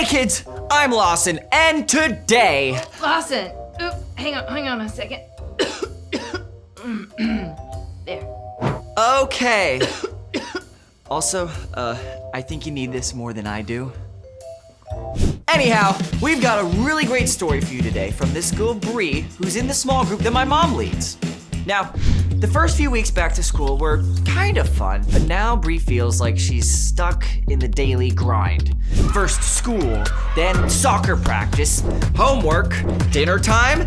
Hey kids, I'm Lawson, and today... Lawson, hang on a second. There. Okay. Also, I think you need this more than I do. Anyhow, we've got a really great story for you today from this girl, Bree, who's in the small group that my mom leads. Now, the first few weeks back to school were kind of fun, but now Bree feels like she's stuck in the daily grind. First school, then soccer practice, homework, dinner time,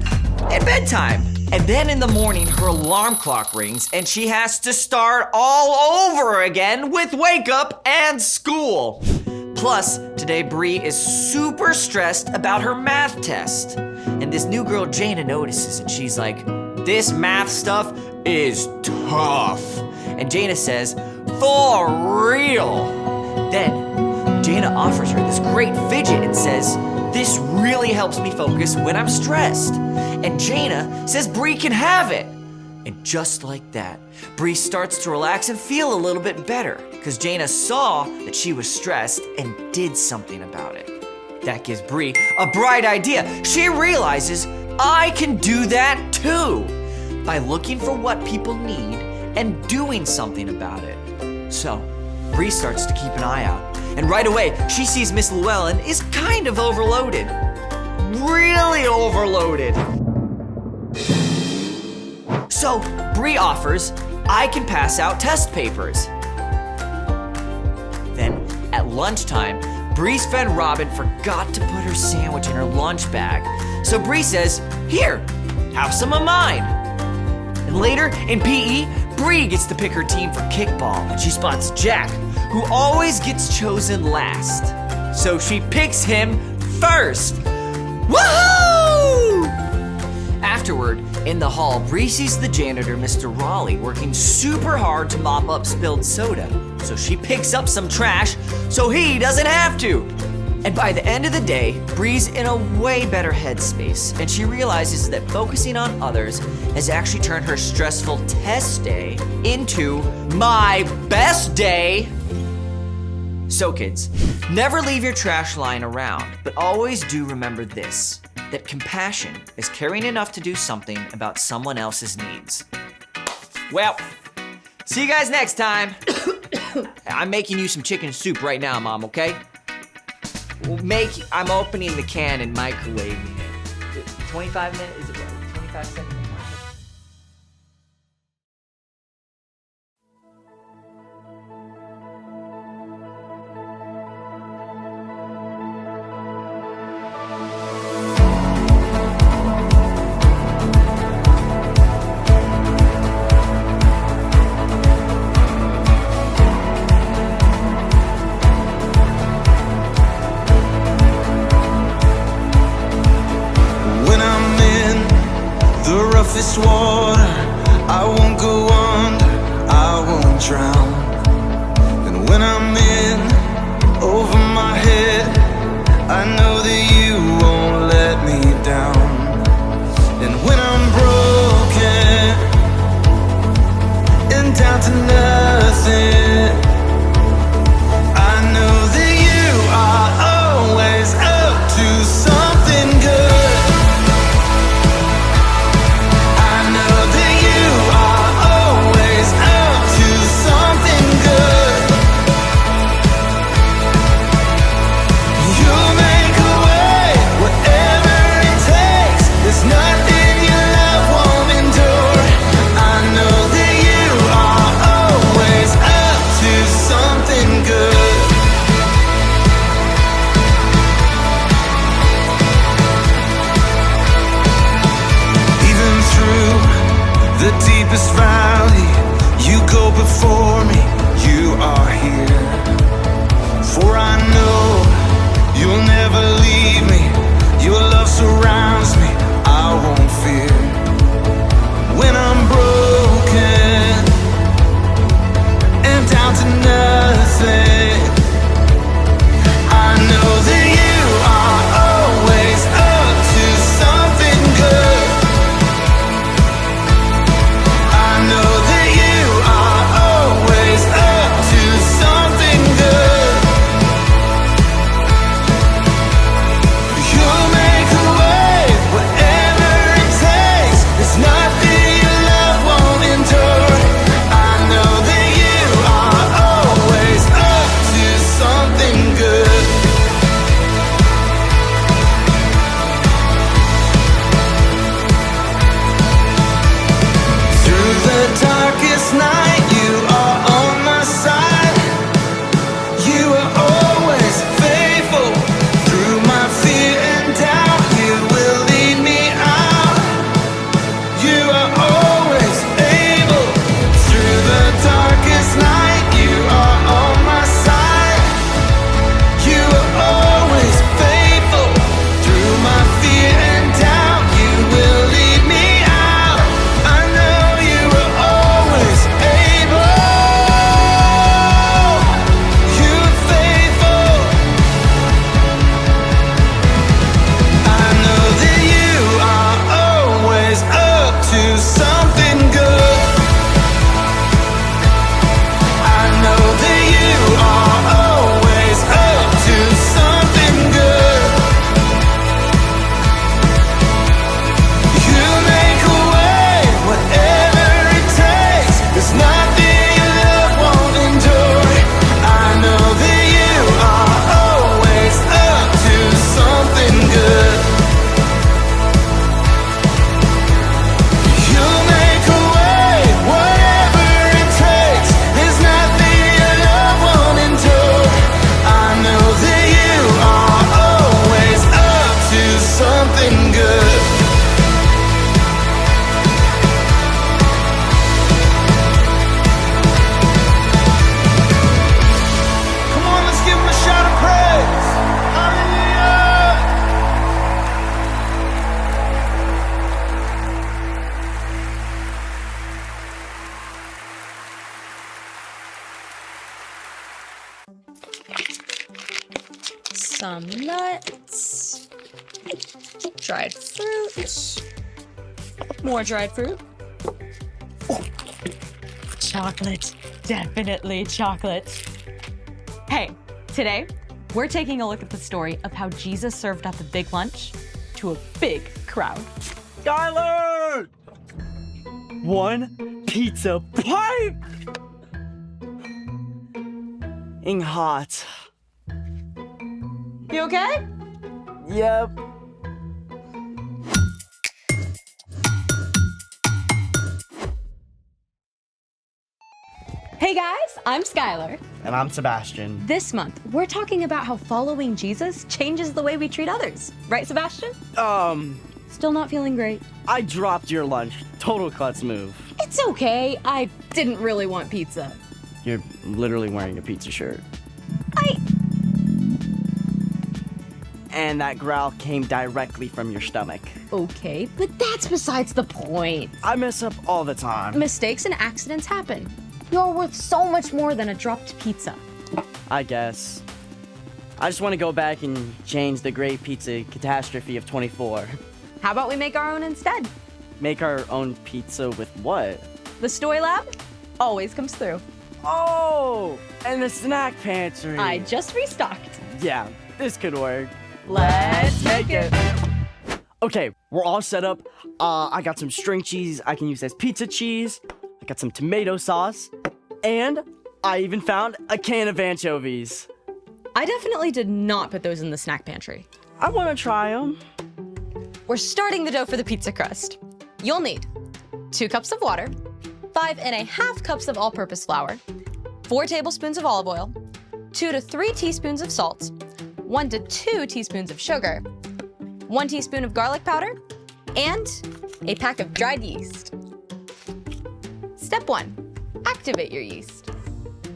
and bedtime. And then in the morning, her alarm clock rings and she has to start all over again with wake up and school. Plus, today Bree is super stressed about her math test. And this new girl, Jana, notices and she's like, "This math stuff is tough." And Jana says, "For real." Then Jana offers her this great fidget and says, "This really helps me focus when I'm stressed." And Jana says Bree can have it. And just like that, Bree starts to relax and feel a little bit better because Jana saw that she was stressed and did something about it. That gives Bree a bright idea. She realizes, I can do that too, by looking for what people need and doing something about it. So, Bree starts to keep an eye out. And right away, she sees Miss Llewellyn is kind of overloaded. Really overloaded. So, Bree offers, I can pass out test papers. Then, at lunchtime, Bree's friend Robin forgot to put her sandwich in her lunch bag. So Bree says, "Here, have some of mine." And later, in PE, Bree gets to pick her team for kickball, and she spots Jack, who always gets chosen last. So she picks him first. Woohoo! Afterward, in the hall, Bree sees the janitor, Mr. Raleigh, working super hard to mop up spilled soda. So she picks up some trash so he doesn't have to. And by the end of the day, Bree's in a way better headspace, and she realizes that focusing on others has actually turned her stressful test day into my best day. So kids, never leave your trash lying around, but always do remember this, that compassion is caring enough to do something about someone else's needs. Well, see you guys next time. I'm making you some chicken soup right now, Mom, okay? I'm opening the can and microwaving it. 25 minutes, is it what? 25 seconds? This water, I won't go under, I won't drown. And when I'm in over my head, I know that you won't let me down. And when I'm broken and down to nothing, I know that you are always up to something good. Up some nuts, dried fruit, more dried fruit. Oh, chocolate, definitely chocolate. Hey, today we're taking a look at the story of how Jesus served up a big lunch to a big crowd. Skylar! One pizza pipe! Ing hot. You okay? Yep. Hey guys, I'm Skylar. And I'm Sebastian. This month, we're talking about how following Jesus changes the way we treat others. Right, Sebastian? Still not feeling great. I dropped your lunch. Total klutz move. It's okay. I didn't really want pizza. You're literally wearing a pizza shirt. And that growl came directly from your stomach. Okay, but that's besides the point. I mess up all the time. Mistakes and accidents happen. You're worth so much more than a dropped pizza. I guess. I just want to go back and change the great pizza catastrophe of 24. How about we make our own instead? Make our own pizza with what? The Story Lab always comes through. Oh, and the snack pantry. I just restocked. Yeah, this could work. Let's make it. Okay, we're all set up. I got some string cheese I can use as pizza cheese. I got some tomato sauce. And I even found a can of anchovies. I definitely did not put those in the snack pantry. I want to try them. We're starting the dough for the pizza crust. You'll need 2 cups of water, 5½ cups of all-purpose flour, 4 tablespoons of olive oil, 2 to 3 teaspoons of salt, 1 to 2 teaspoons of sugar, 1 teaspoon of garlic powder, and a pack of dried yeast. Step 1, activate your yeast.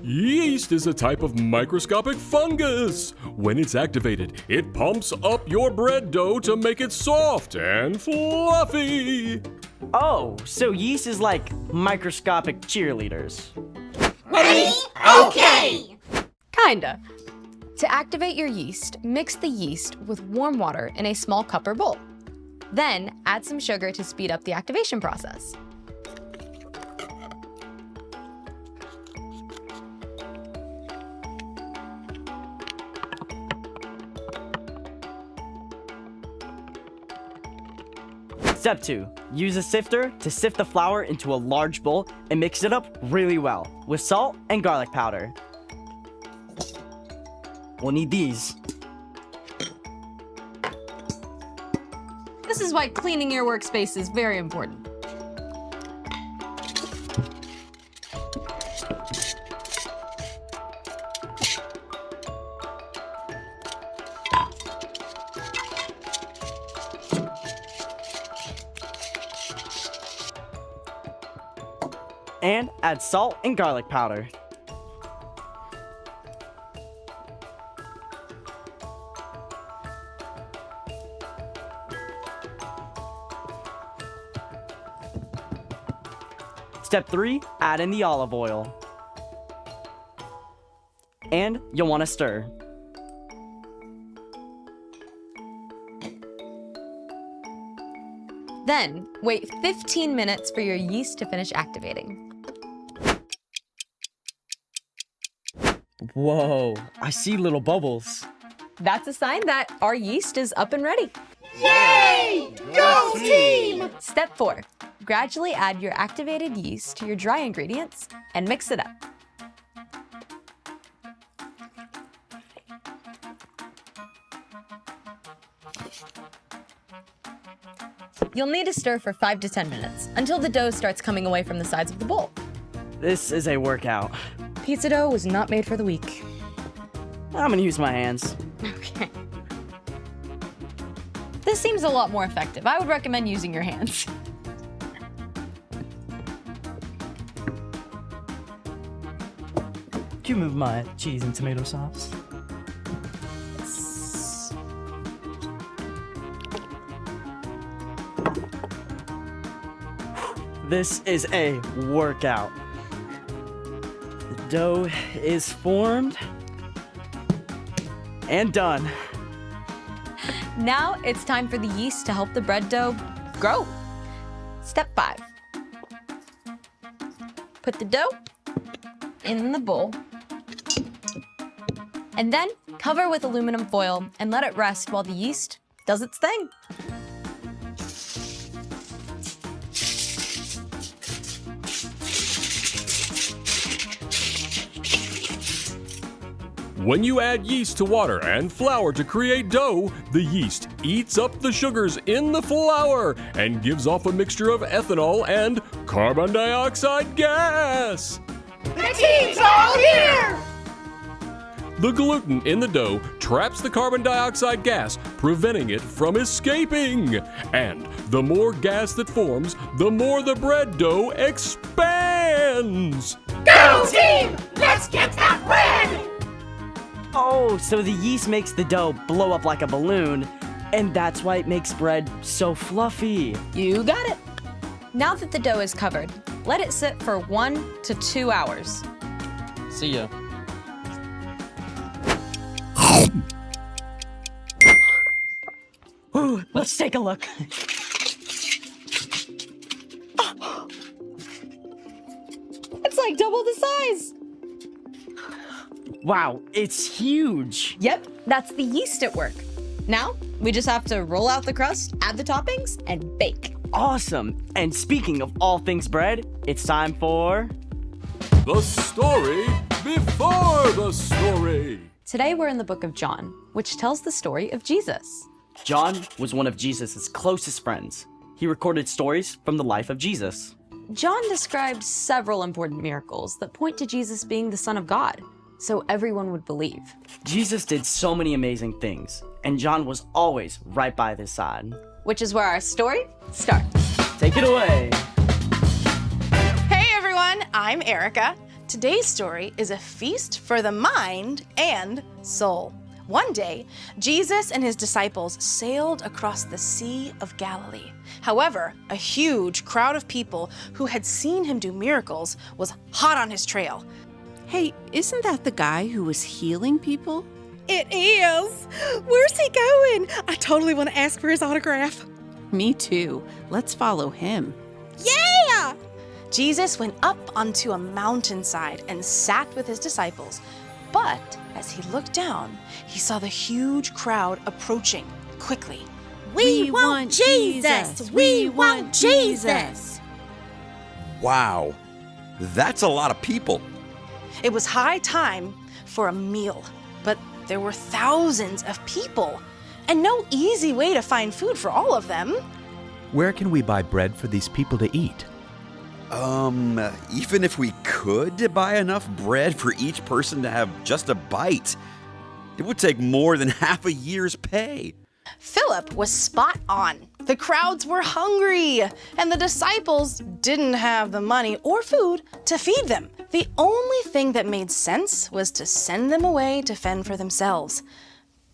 Yeast is a type of microscopic fungus. When it's activated, it pumps up your bread dough to make it soft and fluffy. Oh, so yeast is like microscopic cheerleaders. Ready? Okay! Kinda. To activate your yeast, mix the yeast with warm water in a small cup or bowl. Then add some sugar to speed up the activation process. Step 2, use a sifter to sift the flour into a large bowl and mix it up really well with salt and garlic powder. We'll need these. This is why cleaning your workspace is very important. And add salt and garlic powder. Step 3, add in the olive oil. And you'll want to stir. Then, wait 15 minutes for your yeast to finish activating. Whoa, I see little bubbles. That's a sign that our yeast is up and ready. Yay! Go team! Step 4, gradually add your activated yeast to your dry ingredients and mix it up. You'll need to stir for 5 to 10 minutes until the dough starts coming away from the sides of the bowl. This is a workout. Pizza dough was not made for the weak. I'm gonna use my hands. Okay. This seems a lot more effective. I would recommend using your hands. Can you move my cheese and tomato sauce? This is a workout. The dough is formed. And done. Now it's time for the yeast to help the bread dough grow. Step 5. Put the dough in the bowl. And then cover with aluminum foil and let it rest while the yeast does its thing. When you add yeast to water and flour to create dough, the yeast eats up the sugars in the flour and gives off a mixture of ethanol and carbon dioxide gas. The team's all here! The gluten in the dough traps the carbon dioxide gas, preventing it from escaping. And the more gas that forms, the more the bread dough expands. Go team! Let's get that bread! Oh, so the yeast makes the dough blow up like a balloon, and that's why it makes bread so fluffy. You got it. Now that the dough is covered, let it sit for 1 to 2 hours. See ya. Ooh, let's take a look. It's like double the size. Wow, it's huge. Yep, that's the yeast at work. Now, we just have to roll out the crust, add the toppings, and bake. Awesome. And speaking of all things bread, it's time for... The story before the story. Today we're in the book of John, which tells the story of Jesus. John was one of Jesus' closest friends. He recorded stories from the life of Jesus. John described several important miracles that point to Jesus being the Son of God, so everyone would believe. Jesus did so many amazing things, and John was always right by his side. Which is where our story starts. Take it away. Hey everyone, I'm Erica. Today's story is a feast for the mind and soul. One day, Jesus and his disciples sailed across the Sea of Galilee. However, a huge crowd of people who had seen him do miracles was hot on his trail. Hey, isn't that the guy who was healing people? It is! Where's he going? I totally want to ask for his autograph. Me too. Let's follow him. Yeah! Jesus went up onto a mountainside and sat with his disciples. But as he looked down, he saw the huge crowd approaching quickly. We want Jesus! We want Jesus! Wow, that's a lot of people. It was high time for a meal, but there were thousands of people and no easy way to find food for all of them. Where can we buy bread for these people to eat? Even if we could buy enough bread for each person to have just a bite, it would take more than half a year's pay. Philip was spot on. The crowds were hungry, and the disciples didn't have the money or food to feed them. The only thing that made sense was to send them away to fend for themselves.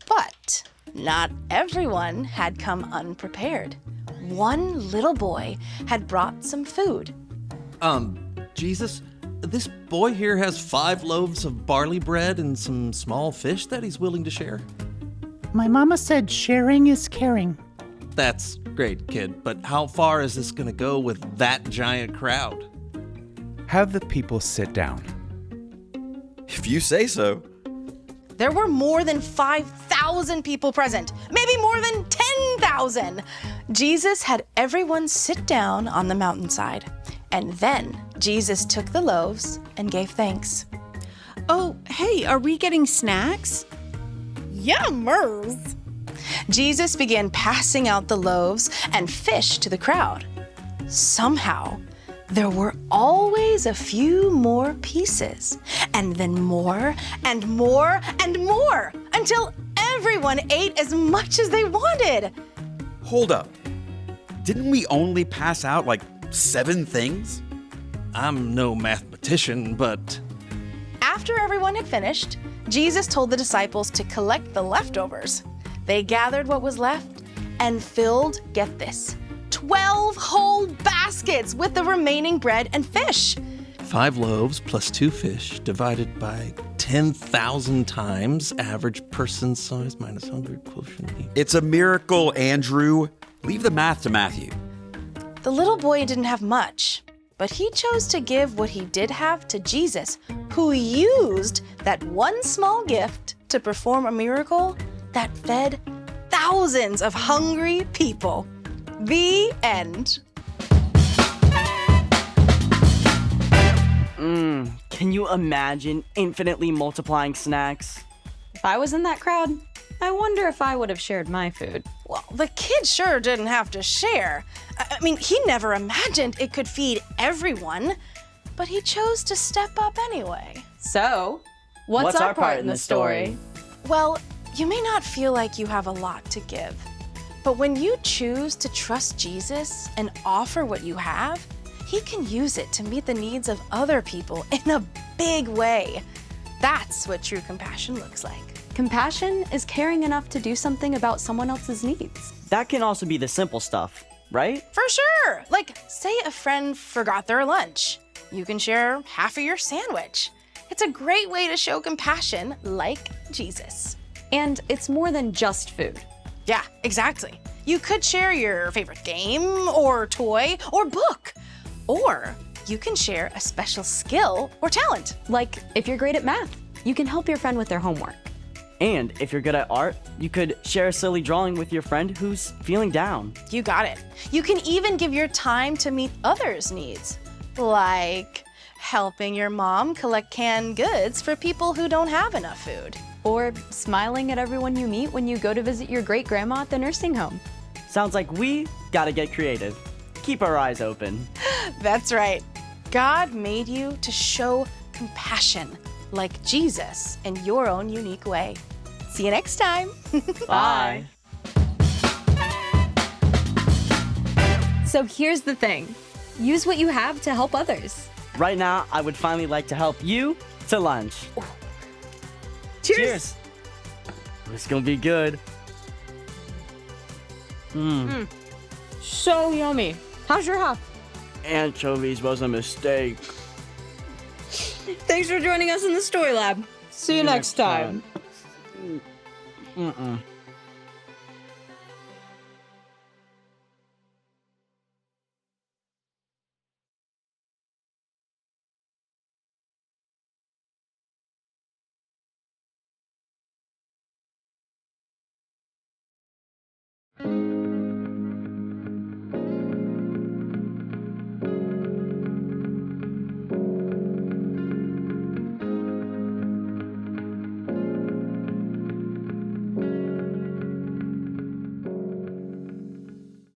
But not everyone had come unprepared. One little boy had brought some food. Jesus, this boy here has 5 loaves of barley bread and some small fish that he's willing to share. My mama said sharing is caring. That's great, kid, but how far is this gonna go with that giant crowd? Have the people sit down. If you say so. There were more than 5,000 people present, maybe more than 10,000. Jesus had everyone sit down on the mountainside, and then Jesus took the loaves and gave thanks. Oh, hey, are we getting snacks? Yummers! Jesus began passing out the loaves and fish to the crowd. Somehow, there were always a few more pieces, and then more and more and more, until everyone ate as much as they wanted. Hold up. Didn't we only pass out like 7 things? I'm no mathematician, but... After everyone had finished, Jesus told the disciples to collect the leftovers. They gathered what was left and filled, get this, 12 whole baskets with the remaining bread and fish. 5 loaves plus 2 fish divided by 10,000 times average person size minus hunger quotient. It's a miracle, Andrew. Leave the math to Matthew. The little boy didn't have much, but he chose to give what he did have to Jesus, who used that one small gift to perform a miracle that fed thousands of hungry people. The end. Can you imagine infinitely multiplying snacks? If I was in that crowd, I wonder if I would have shared my food. Well, the kid sure didn't have to share. I mean, he never imagined it could feed everyone, but he chose to step up anyway. So, what's our part in the story? Well, you may not feel like you have a lot to give, but when you choose to trust Jesus and offer what you have, he can use it to meet the needs of other people in a big way. That's what true compassion looks like. Compassion is caring enough to do something about someone else's needs. That can also be the simple stuff, right? For sure. Like, say a friend forgot their lunch. You can share half of your sandwich. It's a great way to show compassion like Jesus. And it's more than just food. Yeah, exactly. You could share your favorite game or toy or book. Or you can share a special skill or talent. Like if you're great at math, you can help your friend with their homework. And if you're good at art, you could share a silly drawing with your friend who's feeling down. You got it. You can even give your time to meet others' needs, like helping your mom collect canned goods for people who don't have enough food. Or smiling at everyone you meet when you go to visit your great-grandma at the nursing home. Sounds like we gotta get creative. Keep our eyes open. That's right. God made you to show compassion like Jesus in your own unique way. See you next time. Bye. So here's the thing. Use what you have to help others. Right now, I would finally like to help you to lunch. Cheers. It's gonna be good. So yummy. How's your half? Anchovies was a mistake. Thanks for joining us in the Story Lab. See you next time. Mm-mm.